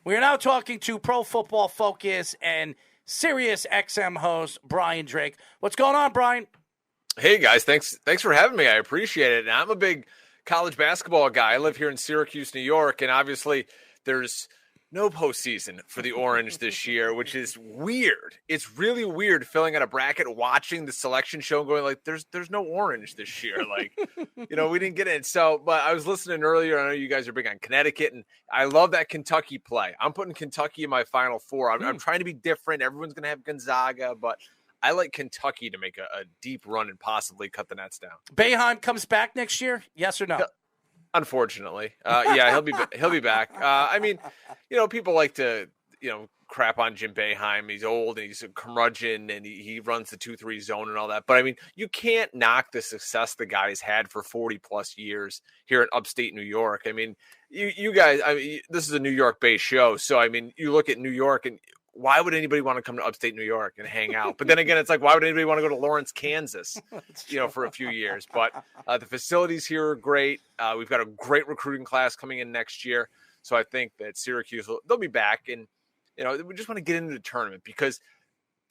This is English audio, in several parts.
We are now talking to Pro Football Focus and Sirius XM host Brian Drake. What's going on, Brian? Hey guys, thanks for having me. I appreciate it. And I'm a big college basketball guy. I live here in Syracuse, New York, and obviously there's no postseason for the Orange this year, which is weird. It's really weird filling out a bracket, watching the selection show, and going like, "There's no Orange this year." Like, we didn't get it. So, but I was listening earlier. I know you guys are big on Connecticut, and I love that Kentucky play. I'm putting Kentucky in my Final Four. I'm trying to be different. Everyone's going to have Gonzaga, but I like Kentucky to make a deep run and possibly cut the nets down. Boeheim comes back next year? Yes or no? Unfortunately. Yeah, he'll be back. I mean, people like to, crap on Jim Boeheim. He's old and he's a curmudgeon and he runs the 2-3 zone and all that. But I mean, you can't knock the success the guy's had for 40 plus years here in upstate New York. I mean, you guys, this is a New York based show. So, I mean, you look at New York and why would anybody want to come to upstate New York and hang out? But then again, it's like, why would anybody want to go to Lawrence, Kansas, for a few years? But the facilities here are great. We've got a great recruiting class coming in next year. So I think that Syracuse, they'll be back. And, we just want to get into the tournament because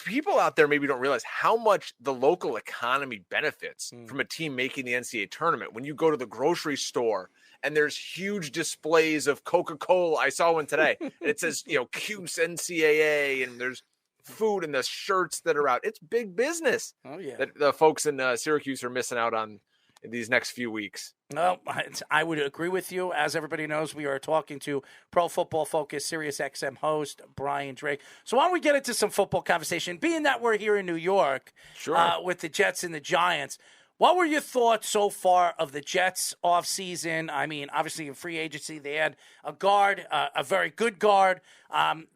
people out there maybe don't realize how much the local economy benefits from a team making the NCAA tournament. When you go to the grocery store and there's huge displays of Coca-Cola. I saw one today. And it says, Cuse NCAA, and there's food and the shirts that are out. It's big business. Oh, yeah. That the folks in Syracuse are missing out on in these next few weeks. Well, I would agree with you. As everybody knows, we are talking to Pro Football Focus Sirius XM host Brian Drake. So why don't we get into some football conversation? Being that we're here in New York with the Jets and the Giants, what were your thoughts so far of the Jets offseason? I mean, obviously in free agency, they had a guard, a very good guard.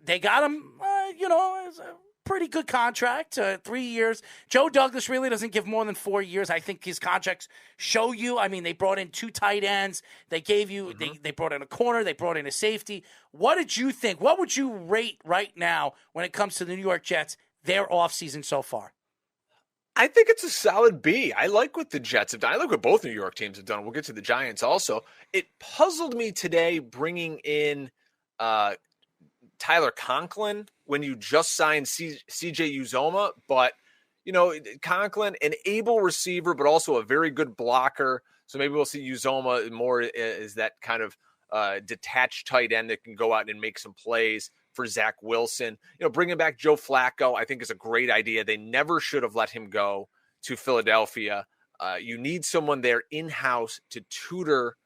They got him, as a pretty good contract, 3 years. Joe Douglas really doesn't give more than 4 years. I think his contracts show you. I mean, they brought in 2 tight ends. They gave you, they brought in a corner. They brought in a safety. What did you think? What would you rate right now when it comes to the New York Jets, their offseason so far? I think it's a solid B. I like what the Jets have done. I like what both New York teams have done. We'll get to the Giants also. It puzzled me today bringing in Tyler Conklin when you just signed CJ Uzoma. But, Conklin, an able receiver, but also a very good blocker. So maybe we'll see Uzoma more as that kind of detached tight end that can go out and make some plays for Zach Wilson. Bringing back Joe Flacco, I think is a great idea. They never should have let him go to Philadelphia. You need someone there in-house to tutor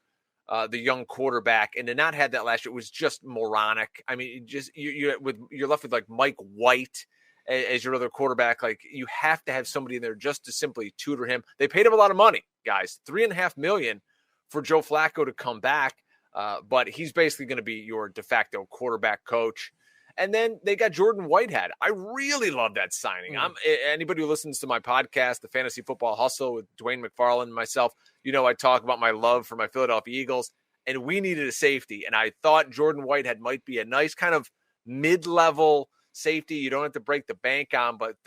the young quarterback, and to not have that last year was just moronic. I mean, you're left with like Mike White as your other quarterback. Like, you have to have somebody in there just to simply tutor him. They paid him a lot of money, guys, $3.5 million for Joe Flacco to come back. But he's basically going to be your de facto quarterback coach. And then they got Jordan Whitehead. I really love that signing. Anybody who listens to my podcast, The Fantasy Football Hustle with Dwayne McFarland and myself, I talk about my love for my Philadelphia Eagles, and we needed a safety. And I thought Jordan Whitehead might be a nice kind of mid-level safety. You don't have to break the bank on, but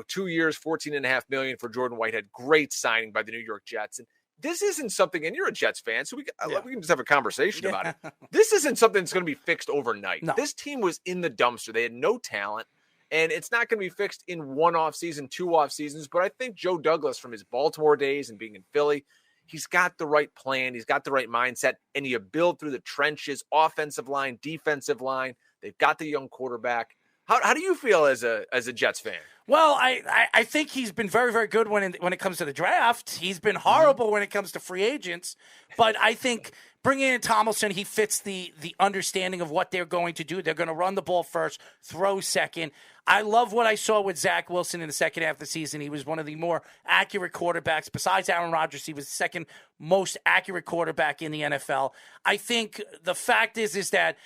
2 years, $14.5 million for Jordan Whitehead. Great signing by the New York Jets. And this isn't something, and you're a Jets fan, so we can just have a conversation about it. This isn't something that's going to be fixed overnight. No. This team was in the dumpster. They had no talent, and it's not going to be fixed in one off season, 2 off seasons. But I think Joe Douglas, from his Baltimore days and being in Philly, he's got the right plan. He's got the right mindset, and you build through the trenches, offensive line, defensive line. They've got the young quarterback. How do you feel as a Jets fan? Well, I think he's been very, very good when it comes to the draft. He's been horrible when it comes to free agents. But I think bringing in Tomlinson, he fits the understanding of what they're going to do. They're going to run the ball first, throw second. I love what I saw with Zach Wilson in the second half of the season. He was one of the more accurate quarterbacks. Besides Aaron Rodgers, he was the second most accurate quarterback in the NFL. I think the fact is that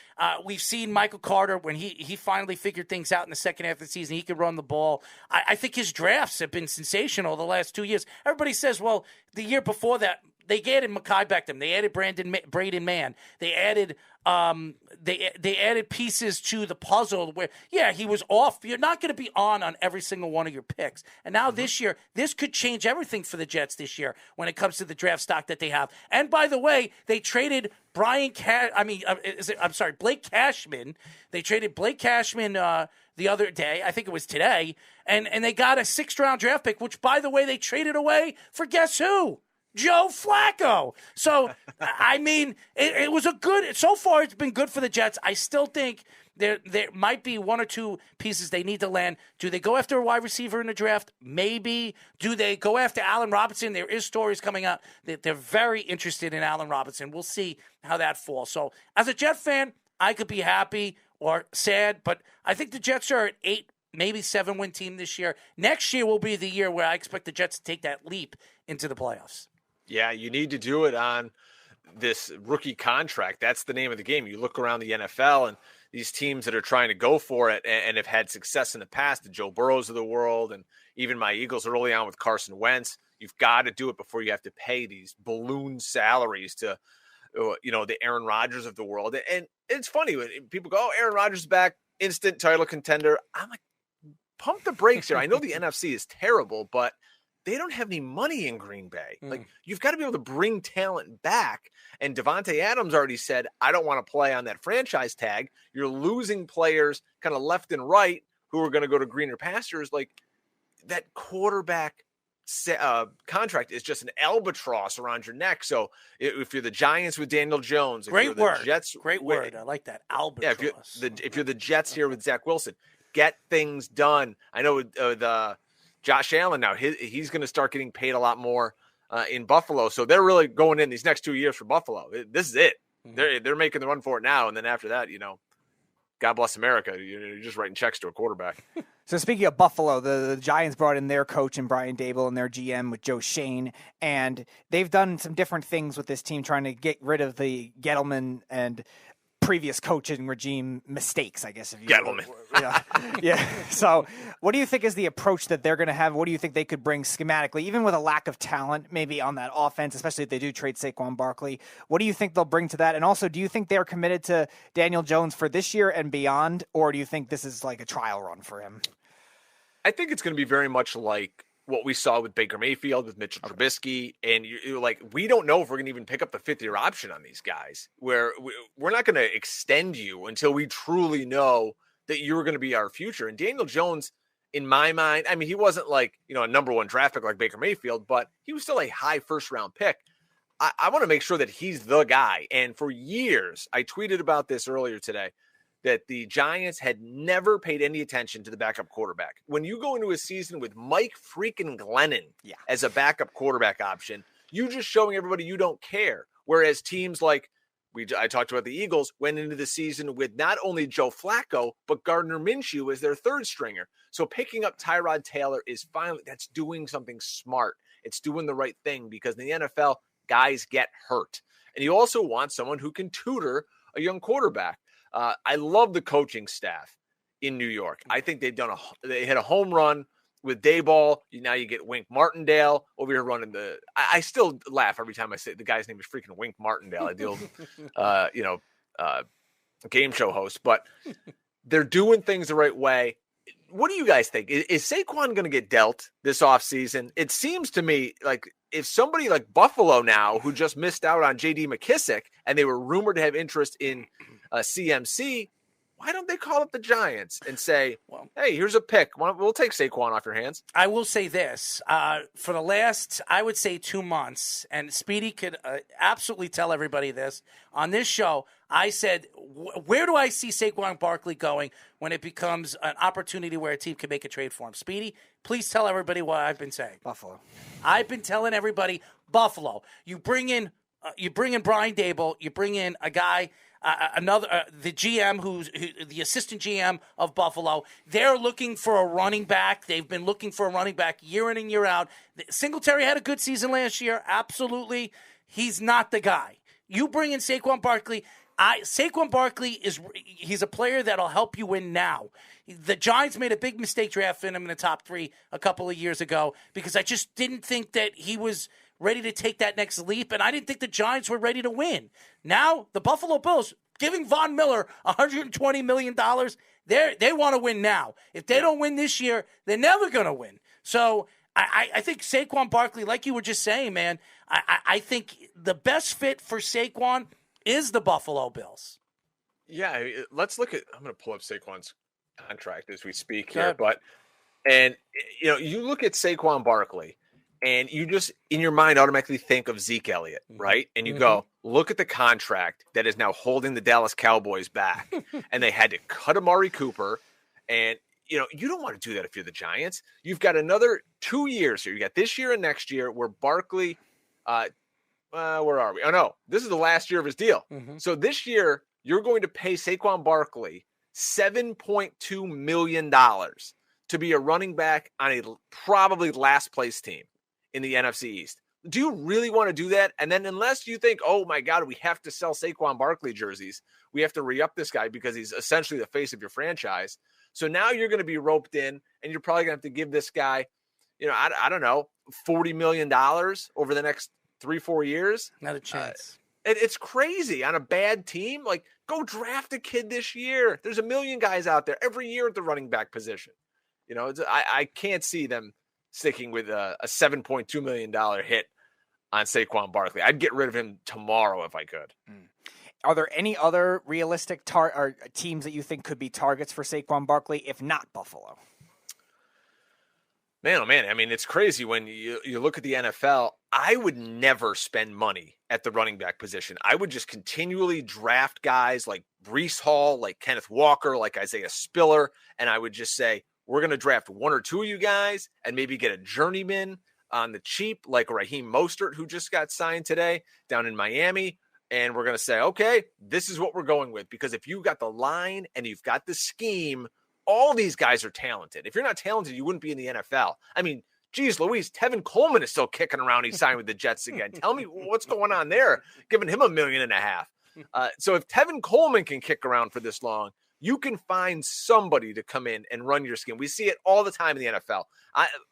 we've seen Michael Carter, when he finally figured things out in the second half of the season, he could run the ball. I think his drafts have been sensational the last 2 years. Everybody says, well, the year before that, they added Mekhi Beckham. They added Braden Mann. They added they added pieces to the puzzle where, yeah, he was off. You're not going to be on every single one of your picks. And now this year, this could change everything for the Jets this year when it comes to the draft stock that they have. And by the way, they traded Blake Cashman. They traded Blake Cashman the other day. I think it was today. And they got a 6th-round draft pick, which, by the way, they traded away for guess who? Joe Flacco. So, I mean, it was a good – so far it's been good for the Jets. I still think there might be one or two pieces they need to land. Do they go after a wide receiver in the draft? Maybe. Do they go after Allen Robinson? There is stories coming out that they're very interested in Allen Robinson. We'll see how that falls. So, as a Jet fan, I could be happy or sad, but I think the Jets are an 8, maybe 7-win team this year. Next year will be the year where I expect the Jets to take that leap into the playoffs. Yeah, you need to do it on this rookie contract. That's the name of the game. You look around the NFL and these teams that are trying to go for it and have had success in the past, the Joe Burrows of the world, and even my Eagles early on with Carson Wentz. You've got to do it before you have to pay these balloon salaries to, the Aaron Rodgers of the world. And it's funny when people go, "Oh, Aaron Rodgers is back, instant title contender." I'm like, pump the brakes here. I know the NFC is terrible, but they don't have any money in Green Bay. Like, you've got to be able to bring talent back. And Devontae Adams already said, I don't want to play on that franchise tag. You're losing players kind of left and right who are going to go to greener pastures. Like, that quarterback contract is just an albatross around your neck. So if you're the Giants with Daniel Jones, great word. Jets, great word. I like that. Albatross. Yeah, if you're the Jets here with Zach Wilson, get things done. I know the Josh Allen now, he's going to start getting paid a lot more in Buffalo. So they're really going in these next 2 years for Buffalo. This is it. Mm-hmm. They're making the run for it now. And then after that, God bless America. You're just writing checks to a quarterback. So speaking of Buffalo, the Giants brought in their coach and Brian Daboll and their GM with Joe Schoen, and they've done some different things with this team trying to get rid of the Gettleman and previous coaching regime mistakes, I guess. Gettleman. Yeah. So what do you think is the approach that they're going to have? What do you think they could bring schematically, even with a lack of talent, maybe on that offense, especially if they do trade Saquon Barkley? What do you think they'll bring to that? And also, do you think they're committed to Daniel Jones for this year and beyond, or do you think this is like a trial run for him? I think it's going to be very much like what we saw with Baker Mayfield, with Mitchell Trubisky, and you're like, we don't know if we're going to even pick up the 5th-year option on these guys, where we're not going to extend you until we truly know that you're going to be our future. And Daniel Jones, in my mind, I mean, he wasn't like, a number 1 draft pick like Baker Mayfield, but he was still a high first-round pick. I want to make sure that he's the guy. And for years, I tweeted about this earlier today, that the Giants had never paid any attention to the backup quarterback. When you go into a season with Mike freaking Glennon as a backup quarterback option, you're just showing everybody you don't care. Whereas teams like I talked about the Eagles went into the season with not only Joe Flacco, but Gardner Minshew as their 3rd stringer. So picking up Tyrod Taylor is finally, that's doing something smart. It's doing the right thing because in the NFL, guys get hurt. And you also want someone who can tutor a young quarterback. I love the coaching staff in New York. I think they hit a home run with Daboll. Now you get Wink Martindale over here running I still laugh every time I say the guy's name is freaking Wink Martindale. The old, game show host, but they're doing things the right way. What do you guys think? Is Saquon going to get dealt this offseason? It seems to me like if somebody like Buffalo now, who just missed out on J.D. McKissick, and they were rumored to have interest in CMC, why don't they call up the Giants and say, hey, here's a pick. We'll take Saquon off your hands. I will say this. For the last, I would say 2 months, and Speedy could absolutely tell everybody this, on this show, I said, where do I see Saquon Barkley going when it becomes an opportunity where a team can make a trade for him? Speedy, please tell everybody what I've been saying. Buffalo. I've been telling everybody, Buffalo. You bring in Brian Daboll. You bring in a guy, the GM, who's the assistant GM of Buffalo. They're looking for a running back. They've been looking for a running back year in and year out. Singletary had a good season last year. Absolutely. He's not the guy. You bring in Saquon Barkley. Saquon Barkley he's a player that'll help you win now. The Giants made a big mistake drafting him in the top 3 a couple of years ago because I just didn't think that he was ready to take that next leap, and I didn't think the Giants were ready to win. Now, the Buffalo Bills, giving Von Miller $120 million, they want to win now. If they don't win this year, they're never going to win. So I think Saquon Barkley, like you were just saying, man, I think the best fit for Saquon is the Buffalo Bills. Yeah, let's look at – I'm going to pull up Saquon's contract as we speak here. And, you look at Saquon Barkley, and you just, in your mind, automatically think of Zeke Elliott, right? And you go, look at the contract that is now holding the Dallas Cowboys back. And they had to cut Amari Cooper. And, you don't want to do that if you're the Giants. You've got another 2 years here. You got this year and next year where Barkley where are we? Oh, no, this is the last year of his deal. So this year, you're going to pay Saquon Barkley $7.2 million to be a running back on a probably last place team in the NFC East. Do you really want to do that? And then unless you think, oh my God, we have to sell Saquon Barkley jerseys, we have to re-up this guy because he's essentially the face of your franchise. So now you're going to be roped in, and you're probably going to have to give this guy, I don't know, $40 million over the next 3-4 years. Not a chance. It's crazy on a bad team. Like, go draft a kid this year. There's a million guys out there every year at the running back position. I can't see them sticking with a $7.2 million hit on Saquon Barkley. I'd get rid of him tomorrow if I could. Are there any other realistic teams that you think could be targets for Saquon Barkley, if not Buffalo? Man, oh man. I mean, it's crazy when you look at the NFL. I would never spend money at the running back position. I would just continually draft guys like Breece Hall, like Kenneth Walker, like Isaiah Spiller, and I would just say, we're going to draft one or two of you guys and maybe get a journeyman on the cheap, like Raheem Mostert, who just got signed today down in Miami. And we're going to say, okay, this is what we're going with. Because if you've got the line and you've got the scheme, all these guys are talented. If you're not talented, you wouldn't be in the NFL. I mean, geez, Louise, Tevin Coleman is still kicking around. He signed with the Jets again. Tell me what's going on there, giving him $1.5 million. So if Tevin Coleman can kick around for this long, you can find somebody to come in and run your scheme. We see it all the time in the NFL.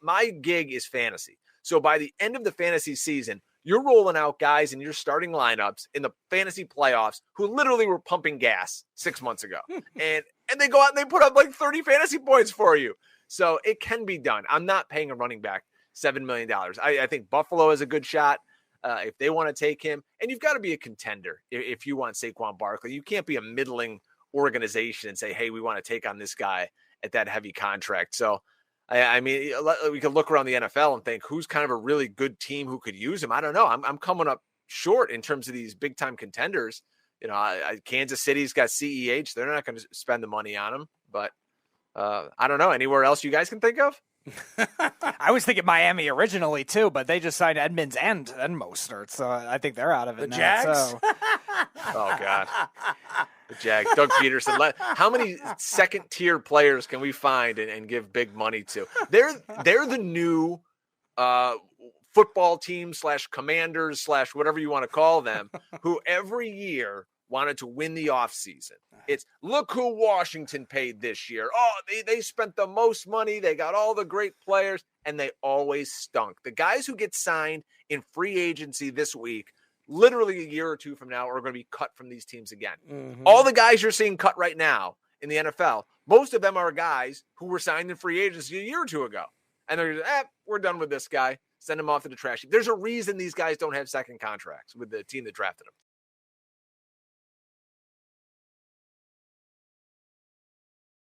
My gig is fantasy. So by the end of the fantasy season, you're rolling out guys in your starting lineups in the fantasy playoffs who literally were pumping gas 6 months ago. and they go out and they put up like 30 fantasy points for you. So it can be done. I'm not paying a running back $7 million. I think Buffalo is a good shot if they want to take him. And you've got to be a contender if you want Saquon Barkley. You can't be a middling organization and say, hey, we want to take on this guy at that heavy contract. So, I mean, we could look around the NFL and think who's kind of a really good team who could use him. I don't know. I'm coming up short in terms of these big time contenders. Kansas City's got CEH. They're not going to spend the money on him, but I don't know. Anywhere else you guys can think of? I was thinking Miami originally too, but they just signed Edmonds and Mostert, so I think they're out of it the now. Jags? So. Oh God, the Jags. Doug Peterson. How many second tier players can we find and give big money to? They're the new football team / commanders / whatever you want to call them, who every year wanted to win the offseason. It's look who Washington paid this year. Oh, they spent the most money. They got all the great players, and they always stunk. The guys who get signed in free agency this week, literally a year or two from now, are going to be cut from these teams again. All the guys you're seeing cut right now in the NFL, most of them are guys who were signed in free agency a year or two ago. And they're just, we're done with this guy. Send him off to the trash heap. There's a reason these guys don't have second contracts with the team that drafted them.